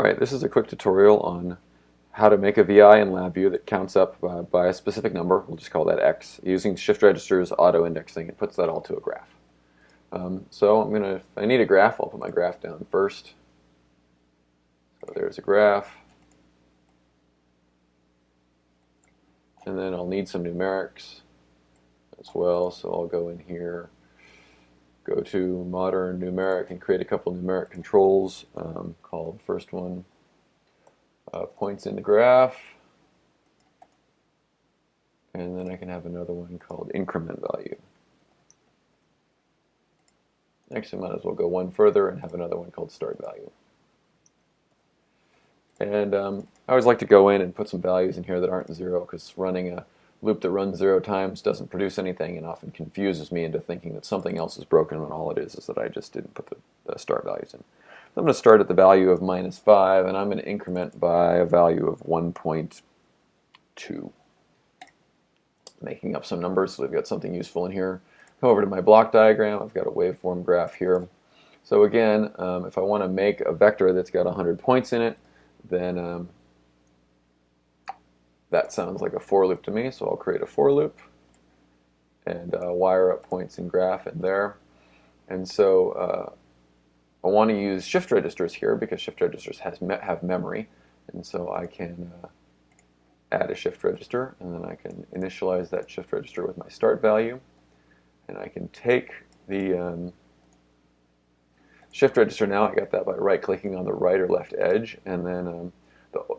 Alright, this is a quick tutorial on how to make a VI in LabVIEW that counts up by a specific number, we'll just call that X, using shift registers, auto-indexing. It puts that all to a graph. So if I need a graph, I'll put my graph down first. So there's a graph. And then I'll need some numerics as well, so I'll go in here, go to modern numeric and create a couple numeric controls. Call the first one points in the graph, and then I can have another one called increment value. Actually, I might as well go one further and have another one called start value. And I always like to go in and put some values in here that aren't zero, because running a loop that runs 0 times doesn't produce anything and often confuses me into thinking that something else is broken when all it is that I just didn't put the start values in. So I'm going to start at the value of -5, and I'm going to increment by a value of 1.2. Making up some numbers so we've got something useful in here. Come over to my block diagram. I've got a waveform graph here. So again, if I want to make a vector that's got 100 points in it, then that sounds like a for loop to me, so I'll create a for loop and wire up points in graph in there. And so I want to use shift registers here because shift registers have memory, and so I can add a shift register, and then I can initialize that shift register with my start value, and I can take the shift register now. I got that by right-clicking on the right or left edge, and then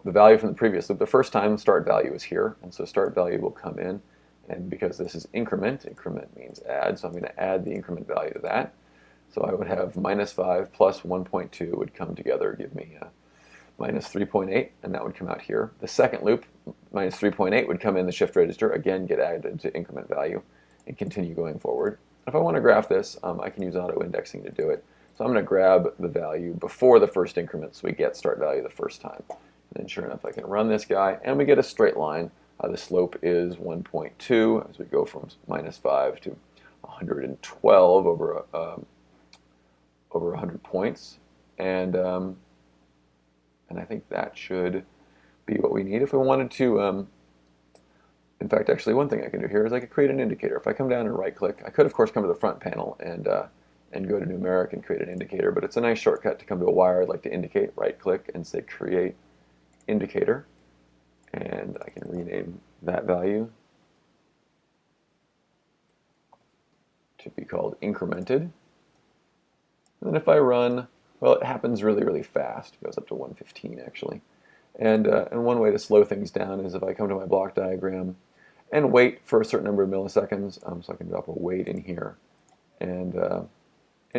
the value from the previous loop. The first time start value is here, and so start value will come in, and because this is increment means add, so I'm going to add the increment value to that. So I would have -5 plus 1.2 would come together, give me -3.8, and that would come out here. The second loop, -3.8, would come in the shift register, again get added to increment value, and continue going forward. If I want to graph this, I can use auto-indexing to do it. So I'm going to grab the value before the first increment, so we get start value the first time. And then sure enough, I can run this guy, and we get a straight line. The slope is 1.2 as we go from -5 to 112 over 100 points. And I think that should be what we need. If we wanted to, in fact, actually one thing I can do here is I could create an indicator. If I come down and right-click, I could of course come to the front panel and go to numeric and create an indicator, but it's a nice shortcut to come to a wire I'd like to indicate, right-click and say create indicator, and I can rename that value to be called incremented. And then if I run, well, it happens really, really fast. It goes up to 115 actually. And one way to slow things down is if I come to my block diagram and wait for a certain number of milliseconds, so I can drop a wait in here and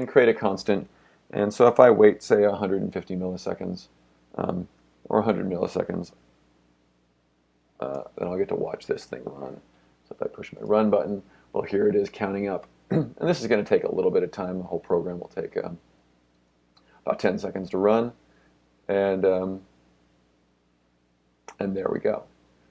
create a constant. And so if I wait, say, 150 milliseconds or 100 milliseconds, then I'll get to watch this thing run. So if I push my run button, well, here it is counting up. And this is going to take a little bit of time. The whole program will take about 10 seconds to run. And there we go.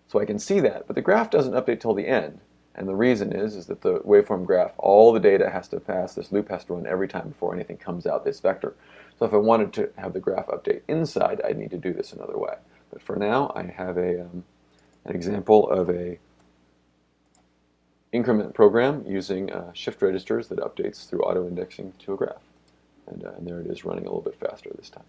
So I can see that, but the graph doesn't update till the end. And the reason is that the waveform graph, all the data has to pass, this loop has to run every time before anything comes out this vector. So if I wanted to have the graph update inside, I'd need to do this another way. But for now, I have an example of a increment program using shift registers that updates through auto-indexing to a graph. And there it is running a little bit faster this time.